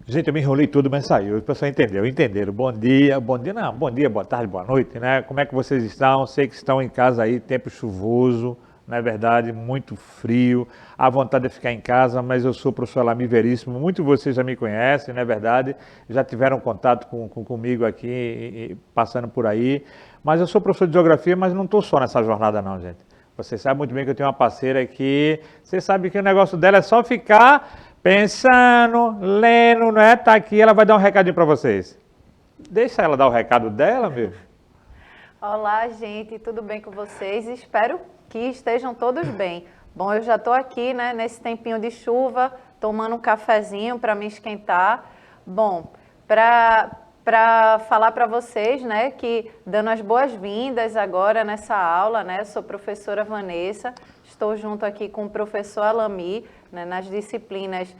Gente, eu me enrolei tudo, mas saiu. O pessoal entendeu, entenderam. Bom dia, não, bom dia, boa tarde, boa noite, né? Como é que vocês estão? Sei que estão em casa aí, tempo chuvoso, não é verdade? Muito frio. A vontade de ficar em casa, mas eu sou o professor Alamir Veríssimo. Muitos de vocês já me conhecem, não é verdade? Já tiveram contato comigo aqui, passando por aí. Mas eu sou professor de geografia, mas não estou só nessa jornada não, gente. Vocês sabem muito bem que eu tenho uma parceira aqui. Vocês sabem que o negócio dela é só ficar pensando, lendo, não é? Tá aqui, ela vai dar um recadinho para vocês. Deixa ela dar o recado dela, meu. Olá, gente, tudo bem com vocês? Espero que estejam todos bem. Bom, eu já estou aqui, né, nesse tempinho de chuva, tomando um cafezinho para me esquentar. Bom, para falar para vocês, né, que dando as boas-vindas agora nessa aula, né, sou professora Vanessa, estou junto aqui com o professor Alamir, né, nas disciplinas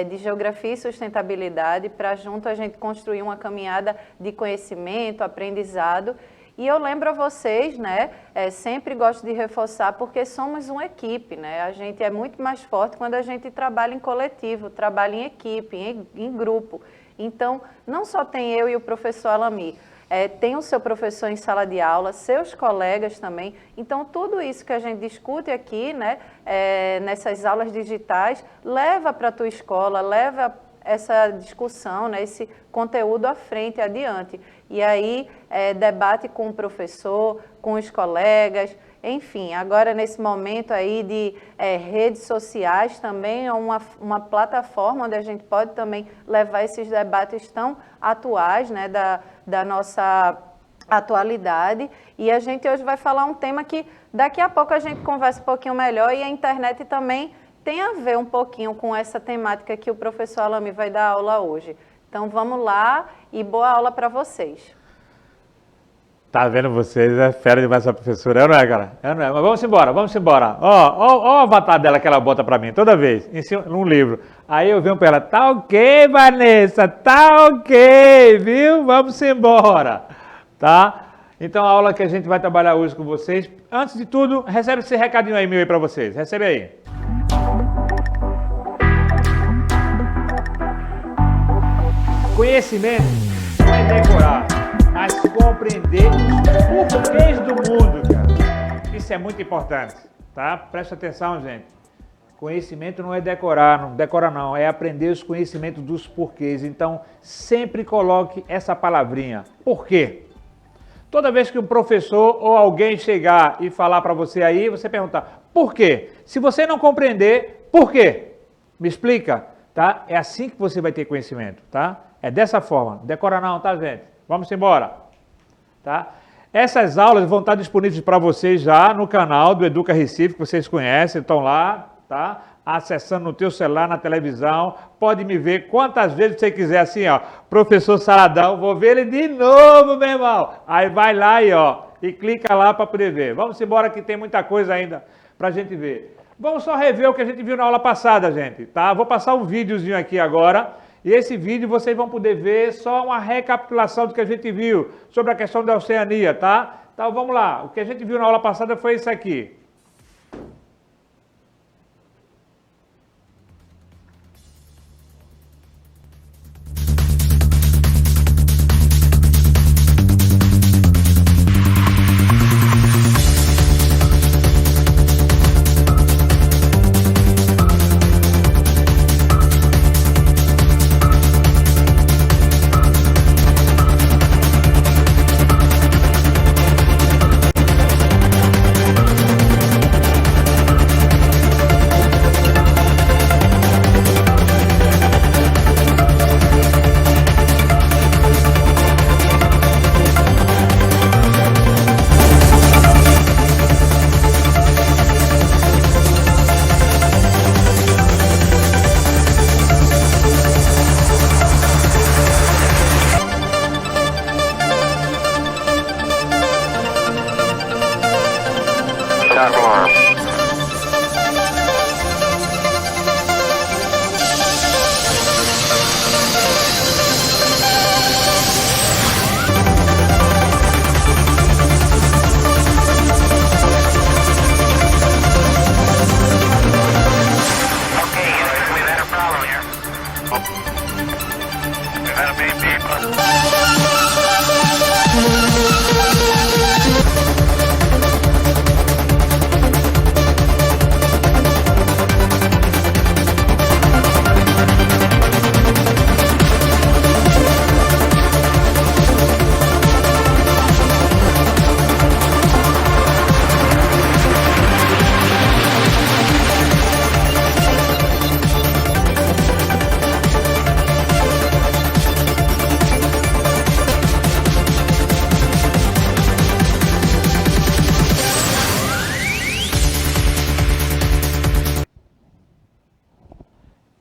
de Geografia e Sustentabilidade, para junto a gente construir uma caminhada de conhecimento, aprendizado. E eu lembro a vocês, né, sempre gosto de reforçar, porque somos uma equipe, né, a gente é muito mais forte quando a gente trabalha em coletivo, trabalha em equipe, em grupo. Então, não só tem eu e o professor Alamir, tem o seu professor em sala de aula, seus colegas também. Então, tudo isso que a gente discute aqui, né, nessas aulas digitais, leva para a tua escola, leva essa discussão, né, esse conteúdo à frente, adiante. E aí, debate com o professor, com os colegas, enfim, agora nesse momento aí de redes sociais também é uma plataforma onde a gente pode também levar esses debates tão atuais, né, da nossa atualidade. E a gente hoje vai falar um tema que daqui a pouco a gente conversa um pouquinho melhor, e a internet também tem a ver um pouquinho com essa temática que o professor Alamir vai dar aula hoje. Então vamos lá e boa aula para vocês. Tá vendo vocês? É fera demais essa professora. Eu não é, cara? Eu não é. Mas vamos embora, vamos embora. Ó o avatar dela que ela bota pra mim toda vez, em cima, num livro. Aí eu venho pra ela, tá ok, Vanessa, tá ok, viu? Vamos embora, tá? Então a aula que a gente vai trabalhar hoje com vocês, antes de tudo, recebe esse recadinho aí meu aí pra vocês. Recebe aí. Conhecimento não é decorar, mas compreender os porquês do mundo, cara. Isso é muito importante, tá? Presta atenção, gente. Conhecimento não é decorar, não decora não, é aprender os conhecimentos dos porquês. Então, sempre coloque essa palavrinha, por quê? Toda vez que um professor ou alguém chegar e falar para você aí, você perguntar, por quê? Se você não compreender, por quê? Me explica, tá? É assim que você vai ter conhecimento, tá? É dessa forma, decora não, tá, gente? Vamos embora, tá? Essas aulas vão estar disponíveis para vocês já no canal do Educa Recife, que vocês conhecem, estão lá, tá? Acessando no teu celular, na televisão, pode me ver quantas vezes você quiser, assim, ó, professor Saradão, vou ver ele de novo, meu irmão. Aí vai lá e clica lá para poder ver. Vamos embora que tem muita coisa ainda para a gente ver. Vamos só rever o que a gente viu na aula passada, gente, tá? Vou passar um videozinho aqui agora. E esse vídeo vocês vão poder ver só uma recapitulação do que a gente viu sobre a questão da Oceania, tá? Então vamos lá, o que a gente viu na aula passada foi isso aqui.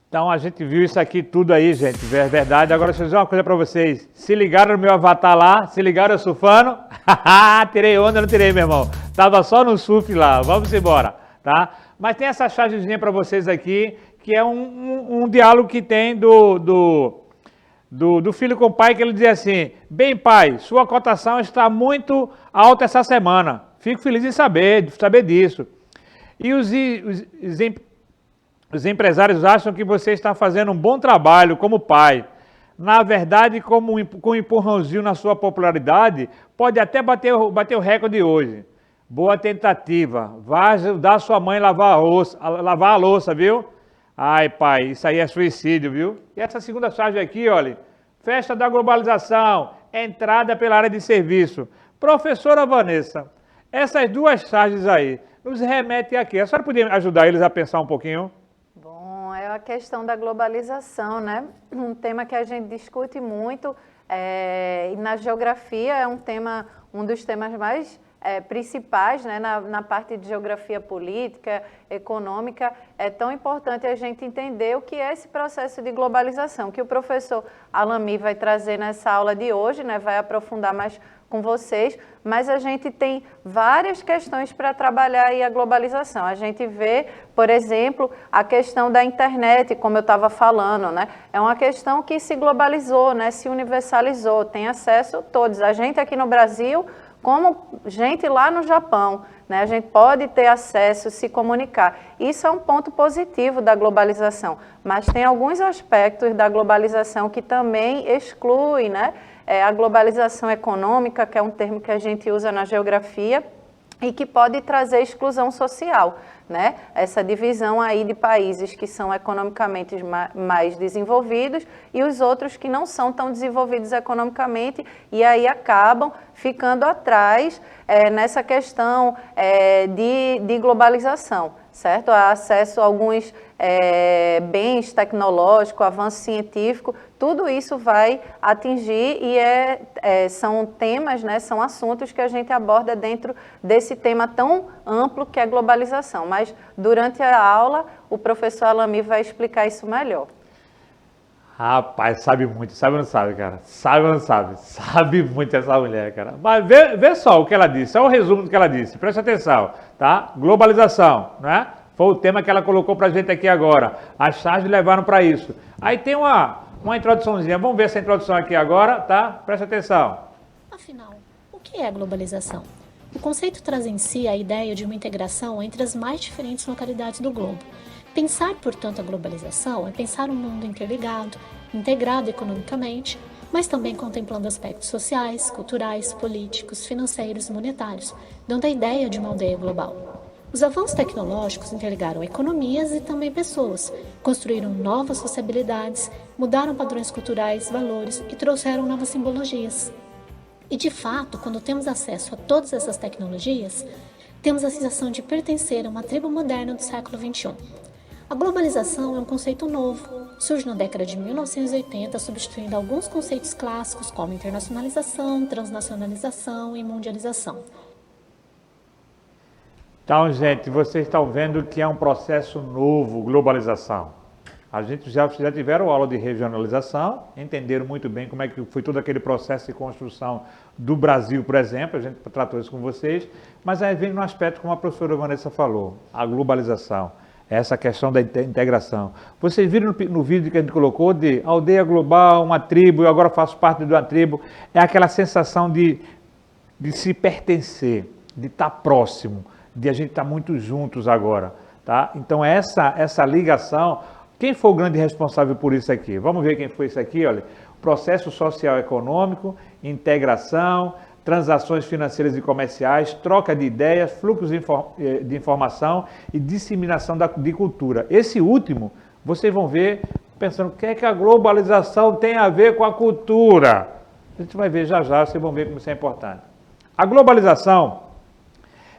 Então a gente viu isso aqui tudo aí, gente, é verdade. Agora deixa eu dizer uma coisa para vocês. Se ligaram no meu avatar lá? Se ligaram eu surfando? Tirei onda, não tirei, meu irmão. Tava só no surf lá, vamos embora, tá? Mas tem essa chavezinha para vocês aqui, que é um diálogo que tem do filho com o pai, que ele diz assim: bem pai, sua cotação está muito alta essa semana. Fico feliz em saber disso. E os empresários acham que você está fazendo um bom trabalho como pai. Na verdade, com um empurrãozinho na sua popularidade, pode até bater o recorde hoje. Boa tentativa. Vá ajudar sua mãe a lavar a louça, viu? Ai, pai, isso aí é suicídio, viu? E essa segunda charge aqui, olha, festa da globalização, entrada pela área de serviço. Professora Vanessa, essas duas charges aí nos remetem aqui. A senhora podia ajudar eles a pensar um pouquinho? Bom, é a questão da globalização, né? Um tema que a gente discute muito, e na geografia é um dos temas mais principais, né? Na parte de geografia política, econômica. É tão importante a gente entender o que é esse processo de globalização, que o professor Alami vai trazer nessa aula de hoje, né? Vai aprofundar mais com vocês, mas a gente tem várias questões para trabalhar aí a globalização. A gente vê, por exemplo, a questão da internet, como eu estava falando, né? É uma questão que se globalizou, né? Se universalizou, tem acesso todos. A gente aqui no Brasil, como gente lá no Japão, né? A gente pode ter acesso, se comunicar. Isso é um ponto positivo da globalização, mas tem alguns aspectos da globalização que também excluem, né? A globalização econômica, que é um termo que a gente usa na geografia, e que pode trazer exclusão social, né? Essa divisão aí de países que são economicamente mais desenvolvidos e os outros que não são tão desenvolvidos economicamente e aí acabam ficando atrás nessa questão de globalização, certo? Há acesso a alguns bens tecnológicos, avanço científico, tudo isso vai atingir e são temas, né, são assuntos que a gente aborda dentro desse tema tão amplo que é a globalização. Mas durante a aula o professor Alami vai explicar isso melhor. Rapaz, sabe muito, sabe ou não sabe, cara? Sabe ou não sabe? Sabe muito essa mulher, cara. Mas vê só o que ela disse, é o resumo do que ela disse, presta atenção, tá? Globalização, né? Foi o tema que ela colocou pra gente aqui agora. As charges levaram para isso. Aí tem uma introduçãozinha, vamos ver essa introdução aqui agora, tá? Presta atenção. Afinal, o que é a globalização? O conceito traz em si a ideia de uma integração entre as mais diferentes localidades do globo. Pensar, portanto, a globalização é pensar um mundo interligado, integrado economicamente, mas também contemplando aspectos sociais, culturais, políticos, financeiros e monetários, dando a ideia de uma aldeia global. Os avanços tecnológicos interligaram economias e também pessoas, construíram novas sociabilidades, mudaram padrões culturais, valores e trouxeram novas simbologias. E, de fato, quando temos acesso a todas essas tecnologias, temos a sensação de pertencer a uma tribo moderna do século XXI. A globalização é um conceito novo, surge na década de 1980, substituindo alguns conceitos clássicos como internacionalização, transnacionalização e mundialização. Então, gente, vocês estão vendo que é um processo novo, globalização. A gente já tiveram aula de regionalização, entenderam muito bem como é que foi todo aquele processo de construção do Brasil, por exemplo, a gente tratou isso com vocês, mas aí vem no aspecto, como a professora Vanessa falou, a globalização. Essa questão da integração. Vocês viram no vídeo que a gente colocou de aldeia global, uma tribo, eu agora faço parte de uma tribo, é aquela sensação de se pertencer, de estar próximo, de a gente estar muito juntos agora, tá? Então essa ligação, Quem foi o grande responsável por isso aqui? Vamos ver quem foi isso aqui, olha. Processo social econômico, integração, transações financeiras e comerciais, troca de ideias, fluxos de informação e disseminação de cultura. Esse último, vocês vão ver pensando, o que é que a globalização tem a ver com a cultura? A gente vai ver já, vocês vão ver como isso é importante. A globalização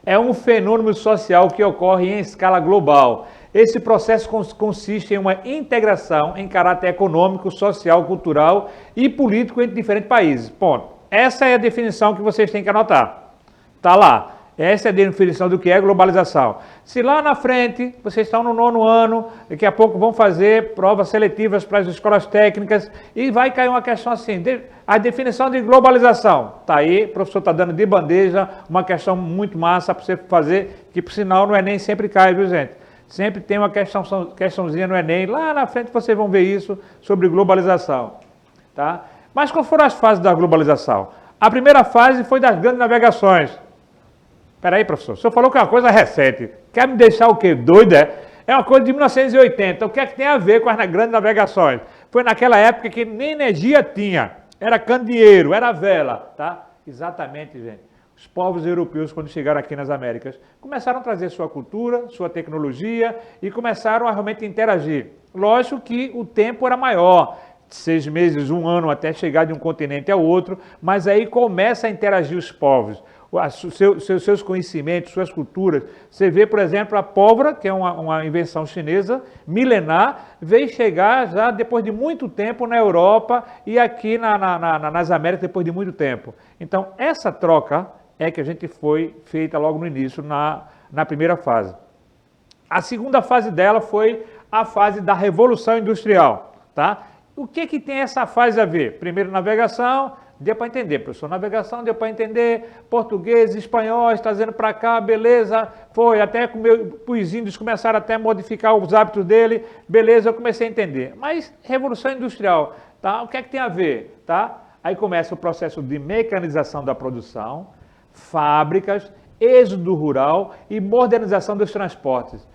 é um fenômeno social que ocorre em escala global. Esse processo consiste em uma integração em caráter econômico, social, cultural e político entre diferentes países. Ponto. Essa é a definição que vocês têm que anotar. Está lá. Essa é a definição do que é globalização. Se lá na frente, vocês estão no 9º ano, daqui a pouco vão fazer provas seletivas para as escolas técnicas e vai cair uma questão assim, a definição de globalização. Está aí, o professor está dando de bandeja uma questão muito massa para você fazer, que por sinal no Enem sempre cai, viu gente? Sempre tem uma questãozinha no Enem, lá na frente vocês vão ver isso sobre globalização. Tá? Mas quais foram as fases da globalização? A primeira fase foi das grandes navegações. Espera aí, professor, o senhor falou que é uma coisa recente. Quer me deixar o quê? Doida? É uma coisa de 1980. O que é que tem a ver com as grandes navegações? Foi naquela época que nem energia tinha. Era candeeiro, era vela, tá? Exatamente, gente. Os povos europeus, quando chegaram aqui nas Américas, começaram a trazer sua cultura, sua tecnologia e começaram a realmente interagir. Lógico que o tempo era maior, 6 meses, 1 ano até chegar de um continente ao outro, mas aí começa a interagir os povos. Seus conhecimentos, suas culturas. Você vê, por exemplo, a pólvora, que é uma invenção chinesa, milenar, veio chegar já depois de muito tempo na Europa e aqui nas Américas depois de muito tempo. Então, essa troca é que a gente foi feita logo no início, na primeira fase. A segunda fase dela foi a fase da Revolução Industrial. Tá? O que tem essa fase a ver? Primeiro, navegação. Deu para entender, professor. Navegação deu para entender, português, espanhóis, trazendo para cá, beleza. Foi, até os índios começaram até a modificar os hábitos dele, beleza, eu comecei a entender. Mas Revolução Industrial, tá? O que é que tem a ver? Tá? Aí começa o processo de mecanização da produção, fábricas, êxodo rural e modernização dos transportes.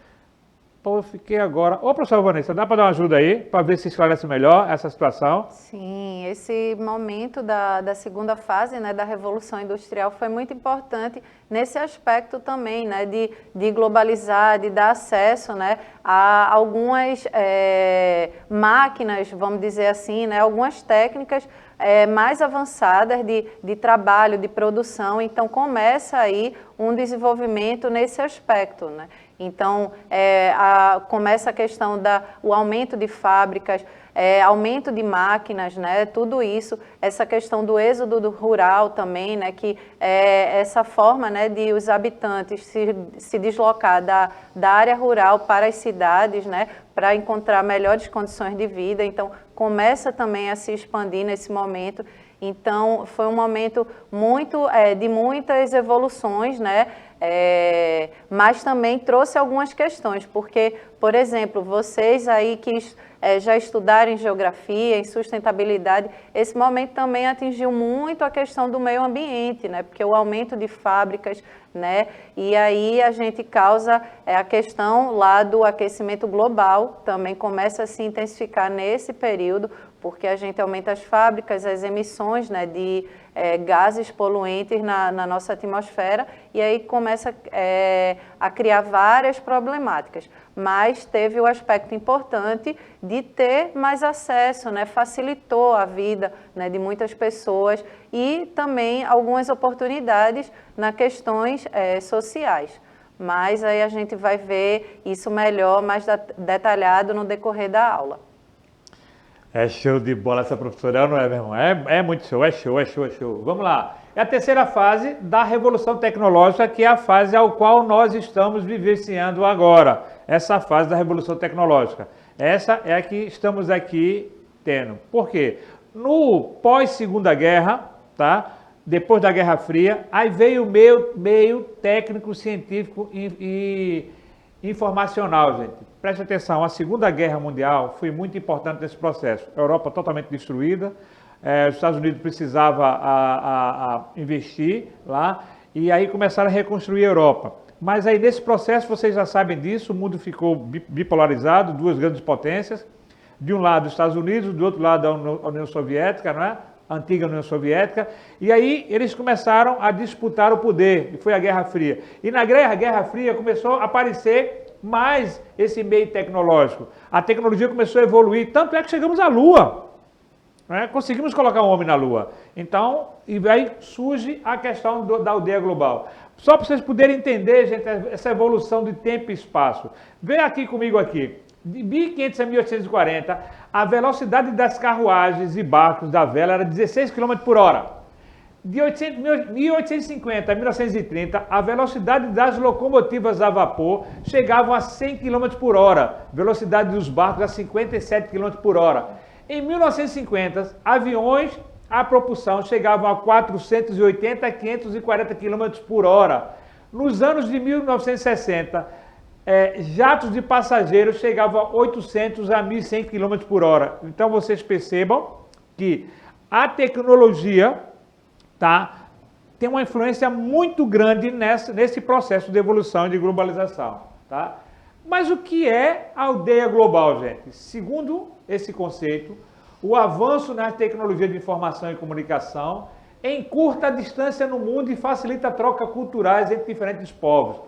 Pô, eu fiquei agora... Ô, professora Vanessa, dá para dar uma ajuda aí, para ver se esclarece melhor essa situação? Sim, esse momento da segunda fase, né, da Revolução Industrial foi muito importante nesse aspecto também, né, de globalizar, de dar acesso, né, a algumas máquinas, vamos dizer assim, né, algumas técnicas mais avançadas de trabalho, de produção. Então, começa aí um desenvolvimento nesse aspecto, né? Então, começa a questão o aumento de fábricas, aumento de máquinas, né? Tudo isso, essa questão do êxodo rural também, né? Que é essa forma, né, de os habitantes se deslocar da área rural para as cidades, né? Para encontrar melhores condições de vida. Então, começa também a se expandir nesse momento. Então, foi um momento de muitas evoluções, né? Mas também trouxe algumas questões, porque, por exemplo, vocês aí que já estudaram em geografia, em sustentabilidade, esse momento também atingiu muito a questão do meio ambiente, né? Porque o aumento de fábricas, né? E aí a gente causa a questão lá do aquecimento global, também começa a se intensificar nesse período, porque a gente aumenta as fábricas, as emissões, né, de gases poluentes na nossa atmosfera, e aí começa a criar várias problemáticas. Mas teve o aspecto importante de ter mais acesso, né, facilitou a vida, né, de muitas pessoas e também algumas oportunidades nas questões sociais. Mas aí a gente vai ver isso melhor, mais detalhado no decorrer da aula. É show de bola essa professora, não é, meu irmão? É muito show, é show. Vamos lá. É a terceira fase da Revolução Tecnológica, que é a fase ao qual nós estamos vivenciando agora. Essa fase da Revolução Tecnológica. Essa é a que estamos aqui tendo. Por quê? No pós-Segunda Guerra, tá? Depois da Guerra Fria, aí veio o meio técnico, científico e informacional, gente. Preste atenção, a Segunda Guerra Mundial foi muito importante nesse processo. A Europa totalmente destruída, os Estados Unidos precisavam investir lá, e aí começaram a reconstruir a Europa. Mas aí nesse processo, vocês já sabem disso, o mundo ficou bipolarizado, duas grandes potências. De um lado os Estados Unidos, do outro lado a União Soviética, não é? A antiga União Soviética. E aí eles começaram a disputar o poder, e foi a Guerra Fria. E na Guerra Fria começou a aparecer mais esse meio tecnológico. A tecnologia começou a evoluir, tanto é que chegamos à Lua. Né? Conseguimos colocar um homem na Lua. Então, e aí surge a questão da aldeia global. Só para vocês poderem entender, gente, essa evolução de tempo e espaço. Vem aqui comigo aqui. De 1500 a 1840, a velocidade das carruagens e barcos da vela era 16 km por hora. De 1850 a 1930, a velocidade das locomotivas a vapor chegava a 100 km por hora, velocidade dos barcos a 57 km por hora. Em 1950, aviões a propulsão chegavam a 480 a 540 km por hora. Nos anos de 1960, jatos de passageiros chegavam a 800 a 1.100 km por hora. Então vocês percebam que a tecnologia tem uma influência muito grande nesse processo de evolução e de globalização. Tá? Mas o que é a aldeia global, gente? Segundo esse conceito, o avanço na tecnologia de informação e comunicação encurta a distância no mundo e facilita a troca culturais entre diferentes povos.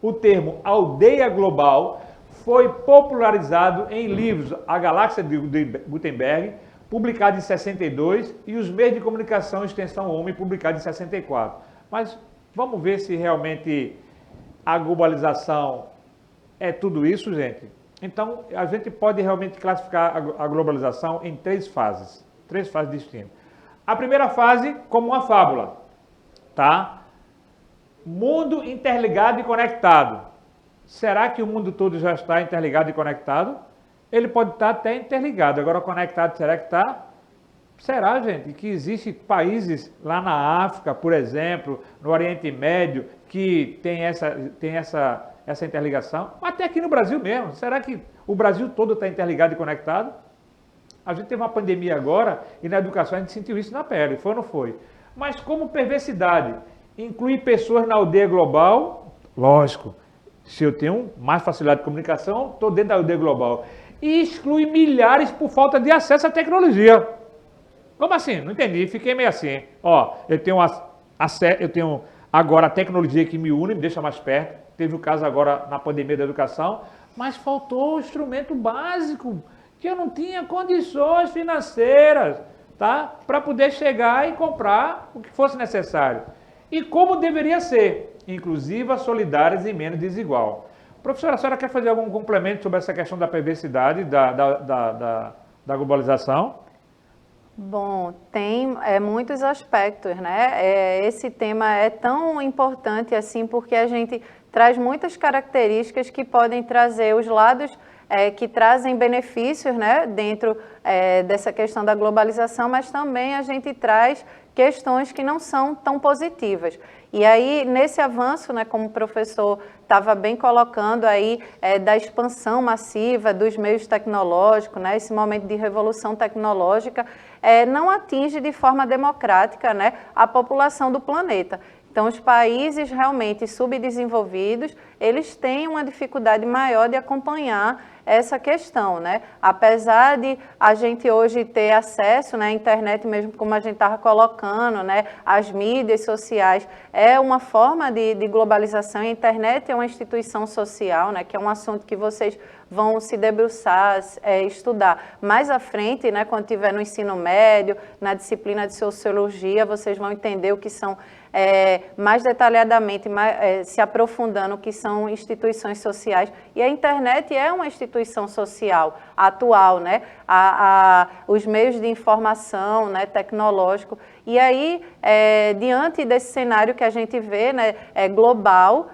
O termo aldeia global foi popularizado em livros A Galáxia de Gutenberg, publicado em 62, e Os Meios de Comunicação Extensão Homem, publicado em 64. Mas vamos ver se realmente a globalização é tudo isso, gente? Então, a gente pode realmente classificar a globalização em três fases distintas. A primeira fase como uma fábula, tá? Mundo interligado e conectado. Será que o mundo todo já está interligado e conectado? Ele pode estar até interligado, agora conectado, será que está? Será, gente, que existem países lá na África, por exemplo, no Oriente Médio, que tem essa interligação? Até aqui no Brasil mesmo. Será que o Brasil todo está interligado e conectado? A gente teve uma pandemia agora e na educação a gente sentiu isso na pele, foi ou não foi? Mas como perversidade, incluir pessoas na aldeia global, lógico, se eu tenho mais facilidade de comunicação, estou dentro da aldeia global. E exclui milhares por falta de acesso à tecnologia. Como assim? Não entendi, fiquei meio assim. Ó, eu tenho agora a tecnologia que me une, me deixa mais perto. Teve o caso agora na pandemia da educação, mas faltou o instrumento básico, que eu não tinha condições financeiras, tá? Para poder chegar e comprar o que fosse necessário. E como deveria ser, inclusiva, solidárias e menos desigual. Professora, a senhora quer fazer algum complemento sobre essa questão da perversidade, da globalização? Bom, tem muitos aspectos, né? Esse tema é tão importante assim porque a gente traz muitas características que podem trazer os lados que trazem benefícios, né, dentro dessa questão da globalização, mas também a gente traz questões que não são tão positivas. E aí, nesse avanço, né, como o professor estava bem colocando aí, da expansão massiva dos meios tecnológicos, né, esse momento de revolução tecnológica, não atinge de forma democrática, né, a população do planeta. Então, os países realmente subdesenvolvidos, eles têm uma dificuldade maior de acompanhar essa questão, né? Apesar de a gente hoje ter acesso, né, à internet mesmo, como a gente estava colocando, né, as mídias sociais, é uma forma de globalização. A internet é uma instituição social, né, que é um assunto que vocês vão se debruçar, estudar. Mais à frente, né, quando estiver no ensino médio, na disciplina de sociologia, vocês vão entender o que são mais detalhadamente, se aprofundando o que são instituições sociais. E a internet é uma instituição social atual, né? Os meios de informação, né, tecnológico. E aí, diante desse cenário que a gente vê, né, global,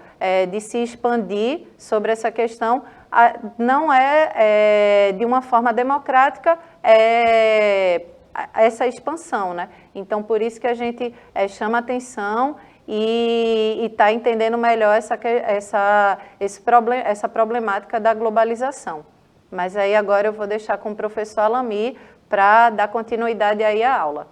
de se expandir sobre essa questão, não é de uma forma democrática essa expansão, né? Então, por isso que a gente chama atenção e está entendendo melhor essa problemática da globalização. Mas aí agora eu vou deixar com o professor Alamir para dar continuidade aí à aula.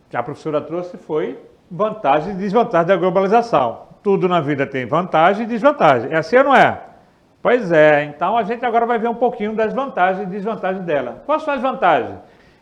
Que a professora trouxe foi vantagens e desvantagens da globalização. tudo na vida tem vantagem e desvantagem. É assim ou não é? Pois é, então a gente agora vai ver um pouquinho das vantagens e desvantagens dela. Quais são as vantagens?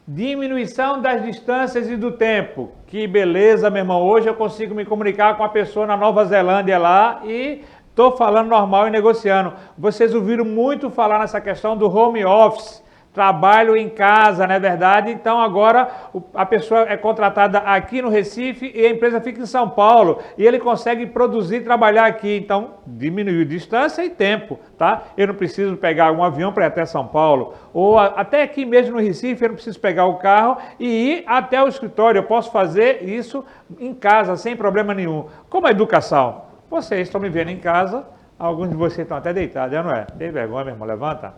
Diminuição das distâncias e do tempo. Que beleza, meu irmão. Hoje eu consigo me comunicar com a pessoa na Nova Zelândia lá e estou falando normal e negociando. Vocês ouviram muito falar nessa questão do home office. Trabalho em casa, não é verdade? Então agora a pessoa é contratada aqui no Recife e a empresa fica em São Paulo e ele consegue produzir e trabalhar aqui. Então diminuiu distância e tempo, tá? Eu não preciso pegar um avião para ir até São Paulo ou até aqui mesmo no Recife eu não preciso pegar o carro e ir até o escritório. Eu posso fazer isso em casa sem problema nenhum. Como a educação? Vocês estão me vendo em casa, alguns de vocês estão até deitados, não é? Tem vergonha, meu irmão? Levanta.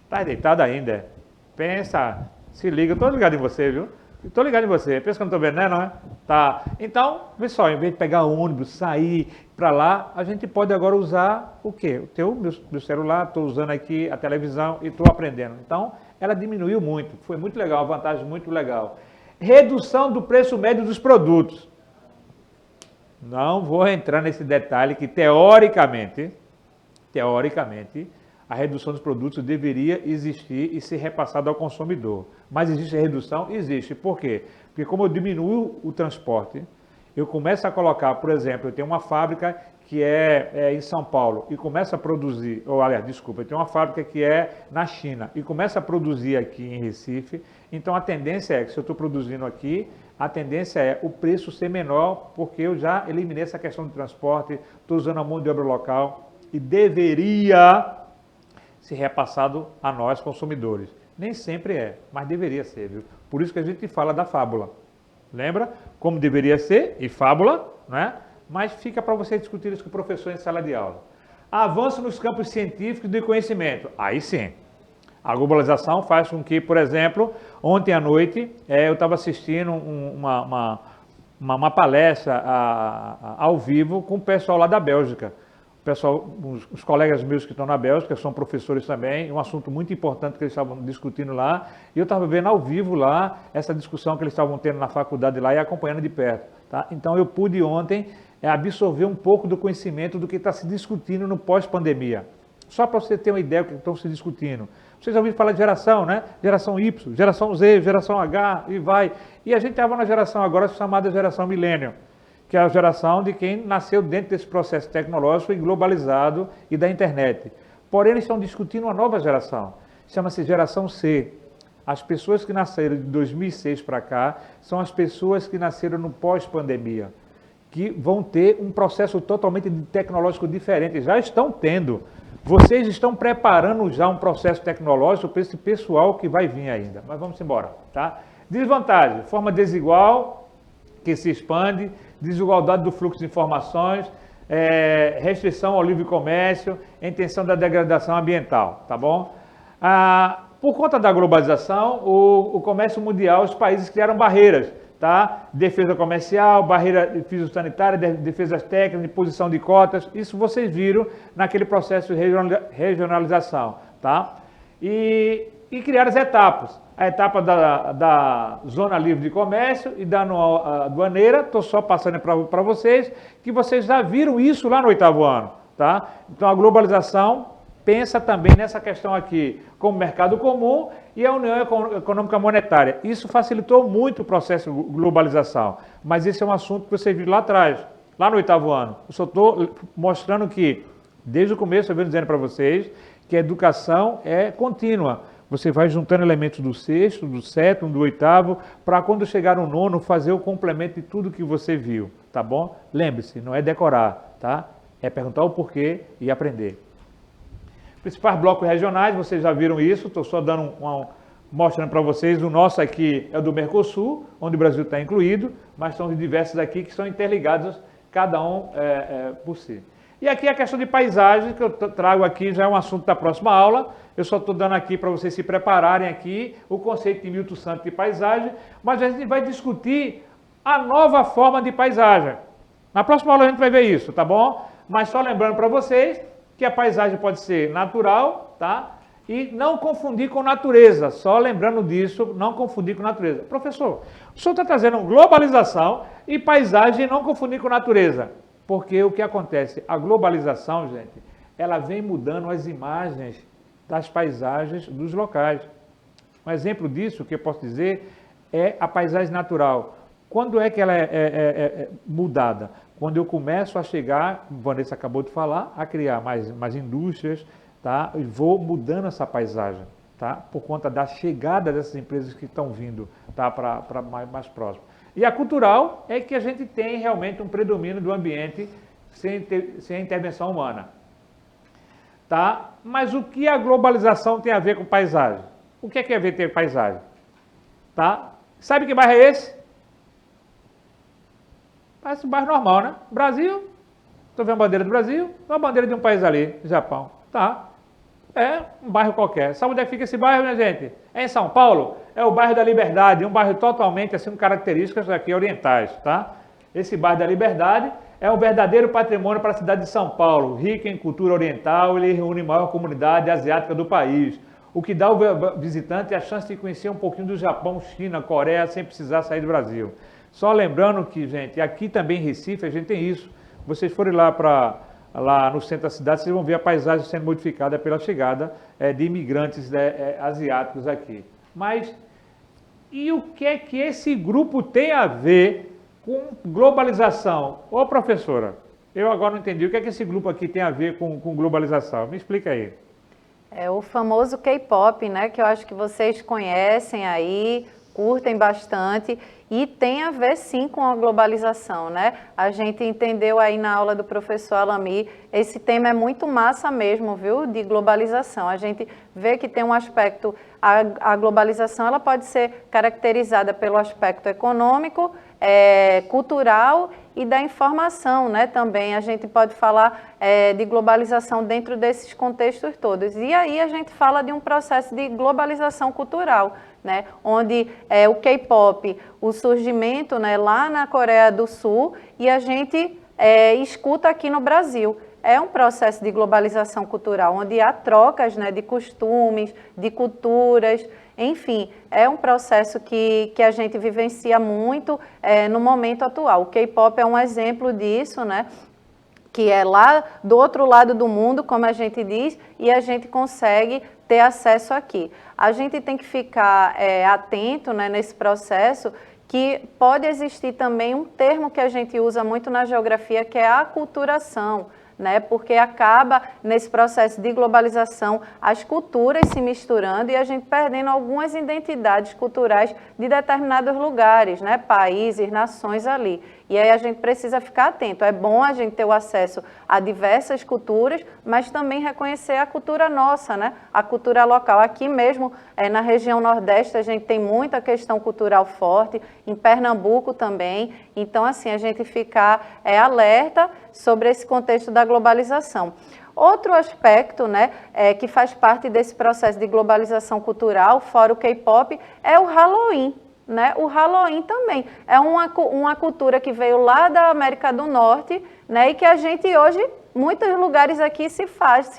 Está deitado ainda, Pensa, se liga, eu estou ligado em você, viu? Estou ligado em você, pensa que eu não estou vendo, né, não é? Tá. Então, pessoal, em vez de pegar o ônibus, sair para lá, a gente pode agora usar o quê? Meu celular, estou usando aqui a televisão e estou aprendendo. Então, ela diminuiu muito, foi muito legal, uma vantagem muito legal. Redução do preço médio dos produtos. Não vou entrar nesse detalhe que, teoricamente, a redução dos produtos deveria existir e ser repassada ao consumidor. Mas existe a redução? Existe. Por quê? Porque como eu diminuo o transporte, eu começo a colocar, por exemplo, eu tenho uma fábrica que é em São Paulo e começa a produzir, ou aliás, desculpa, eu tenho uma fábrica que é na China e começa a produzir aqui em Recife, então a tendência é que se eu estou produzindo aqui, a tendência é o preço ser menor, porque eu já eliminei essa questão de transporte, estou usando a mão de obra local e deveria ser repassado a nós, consumidores. Nem sempre é, mas deveria ser, viu? Por isso que a gente fala da fábula. Lembra? Como deveria ser, e fábula, né? Mas fica para você discutir isso com o professor em sala de aula. Avanço nos campos científicos e de conhecimento. Aí sim. A globalização faz com que, por exemplo, ontem à noite, eu estava assistindo uma palestra ao vivo com o pessoal lá da Bélgica. Pessoal, os colegas meus que estão na Bélgica, são professores também, um assunto muito importante que eles estavam discutindo lá, e eu estava vendo ao vivo lá essa discussão que eles estavam tendo na faculdade lá e acompanhando de perto. Tá? Então eu pude ontem absorver um pouco do conhecimento do que está se discutindo no pós-pandemia. Só para você ter uma ideia do que estão se discutindo. Vocês já ouviram falar de geração, né? Geração Y, geração Z, geração H e vai. E a gente estava na geração agora chamada geração milênio, que é a geração de quem nasceu dentro desse processo tecnológico e globalizado e da internet. Porém, eles estão discutindo uma nova geração, chama-se geração C. As pessoas que nasceram de 2006 para cá são as pessoas que nasceram no pós-pandemia, que vão ter um processo totalmente tecnológico diferente, já estão tendo. Vocês estão preparando já um processo tecnológico para esse pessoal que vai vir ainda. Mas vamos embora, tá? Desvantagem, forma desigual, que se expande, desigualdade do fluxo de informações, restrição ao livre comércio, intenção da degradação ambiental, tá bom? Por conta da globalização, o comércio mundial, os países criaram barreiras, tá? Defesa comercial, barreira fitossanitária, defesas técnicas, imposição de cotas, isso vocês viram naquele processo de regionalização, tá? E criar as etapas. A etapa da zona livre de comércio e da aduaneira, estou só passando para vocês, que vocês já viram isso lá no 8º ano, tá? Então a globalização pensa também nessa questão aqui, como mercado comum e a União Econômica Monetária. Isso facilitou muito o processo de globalização, mas esse é um assunto que vocês viram lá atrás, lá no 8º ano. Eu só estou mostrando que, desde o começo, eu venho dizendo para vocês que a educação é contínua. Você vai juntando elementos do 6º, do 7º, do 8º, para quando chegar no 9º, fazer o complemento de tudo que você viu, tá bom? Lembre-se, não é decorar, tá? É perguntar o porquê e aprender. Principais blocos regionais, vocês já viram isso, estou só dando mostrando para vocês. O nosso aqui é do Mercosul, onde o Brasil está incluído, mas são diversos aqui que são interligados, cada um por si. E aqui a questão de paisagem, que eu trago aqui, já é um assunto da próxima aula. Eu só estou dando aqui para vocês se prepararem aqui o conceito de Milton Santos de paisagem, mas a gente vai discutir a nova forma de paisagem. Na próxima aula a gente vai ver isso, tá bom? Mas só lembrando para vocês que a paisagem pode ser natural, tá? E não confundir com natureza. Só lembrando disso, não confundir com natureza. Professor, o senhor está trazendo globalização e paisagem e não confundir com natureza. Porque o que acontece? A globalização, gente, ela vem mudando as imagens das paisagens dos locais. Um exemplo disso, que eu posso dizer, é a paisagem natural. Quando é que ela é mudada? Quando eu começo a chegar, Vanessa acabou de falar, a criar mais indústrias, tá? E vou mudando essa paisagem, tá? Por conta da chegada dessas empresas que estão vindo, tá? Para mais próximo. E a cultural é que a gente tem realmente um predomínio do ambiente sem intervenção humana. Tá? Mas o que a globalização tem a ver com paisagem? O que é a ver com paisagem? Tá? Sabe que bairro é esse? Parece um bairro normal, né? Brasil, estou vendo a bandeira do Brasil, uma bandeira de um país ali, Japão. Tá? É um bairro qualquer. Sabe onde é que fica esse bairro, minha gente? É em São Paulo? É o bairro da Liberdade, um bairro totalmente assim com características aqui orientais, tá? Esse bairro da Liberdade é um verdadeiro patrimônio para a cidade de São Paulo, rico em cultura oriental, ele reúne a maior comunidade asiática do país, o que dá ao visitante a chance de conhecer um pouquinho do Japão, China, Coreia, sem precisar sair do Brasil. Só lembrando que, gente, aqui também em Recife a gente tem isso. Vocês forem lá no centro da cidade, vocês vão ver a paisagem sendo modificada pela chegada de imigrantes asiáticos aqui. Mas, e o que é que esse grupo tem a ver com globalização? Ô professora, eu agora não entendi, o que é que esse grupo aqui tem a ver com globalização? Me explica aí. É o famoso K-pop, né, que eu acho que vocês conhecem aí, curtem bastante e tem a ver sim com a globalização, né? A gente entendeu aí na aula do professor Alami, esse tema é muito massa mesmo, viu? De globalização. A gente vê que tem um aspecto, a globalização ela pode ser caracterizada pelo aspecto econômico, cultural e da informação, né? Também a gente pode falar de globalização dentro desses contextos todos. E aí a gente fala de um processo de globalização cultural, né? Onde o K-pop, o surgimento, né, lá na Coreia do Sul e a gente escuta aqui no Brasil. É um processo de globalização cultural, onde há trocas, né, de costumes, de culturas, enfim, é um processo que a gente vivencia muito no momento atual. O K-pop é um exemplo disso, né? Que é lá do outro lado do mundo, como a gente diz, e a gente consegue ter acesso aqui. A gente tem que ficar atento, né, nesse processo, que pode existir também um termo que a gente usa muito na geografia, que é a aculturação, né? Porque acaba, nesse processo de globalização, as culturas se misturando e a gente perdendo algumas identidades culturais de determinados lugares, né? Países, nações ali. E aí a gente precisa ficar atento. É bom a gente ter o acesso a diversas culturas, mas também reconhecer a cultura nossa, né? A cultura local. Aqui mesmo, na região Nordeste, a gente tem muita questão cultural forte, em Pernambuco também. Então, assim, a gente ficar alerta sobre esse contexto da globalização. Outro aspecto, né, que faz parte desse processo de globalização cultural, fora o K-pop, é o Halloween. Né? O Halloween também é uma cultura que veio lá da América do Norte, né? E que a gente hoje, muitos lugares aqui se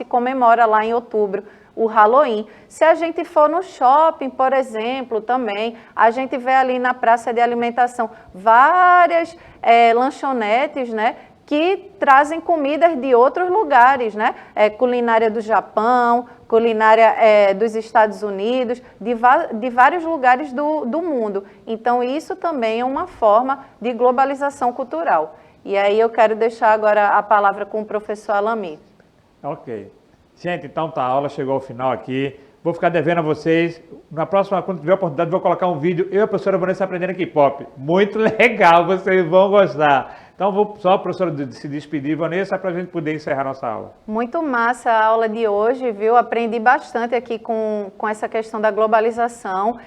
comemora lá em outubro o Halloween. Se a gente for no shopping, por exemplo, também, a gente vê ali na praça de alimentação várias lanchonetes, né? Que trazem comidas de outros lugares, né? Culinária do Japão, culinária dos Estados Unidos, de vários lugares do mundo. Então, isso também é uma forma de globalização cultural. E aí eu quero deixar agora a palavra com o professor Alami. Ok. Gente, então tá, a aula chegou ao final aqui. Vou ficar devendo a vocês. Na próxima, quando tiver oportunidade, vou colocar um vídeo. Eu e a professora Vanessa aprendendo K-pop. Muito legal, vocês vão gostar. Então, vou só a professora se despedir, Vanessa, para a gente poder encerrar nossa aula. Muito massa a aula de hoje, viu? Aprendi bastante aqui com essa questão da globalização.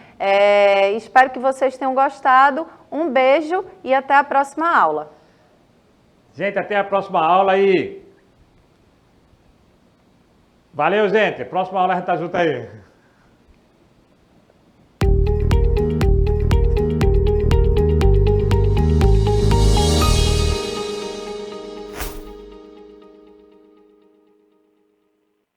Espero que vocês tenham gostado. Um beijo e até a próxima aula. Gente, até a próxima aula aí. Valeu, gente. Próxima aula a gente tá junto aí.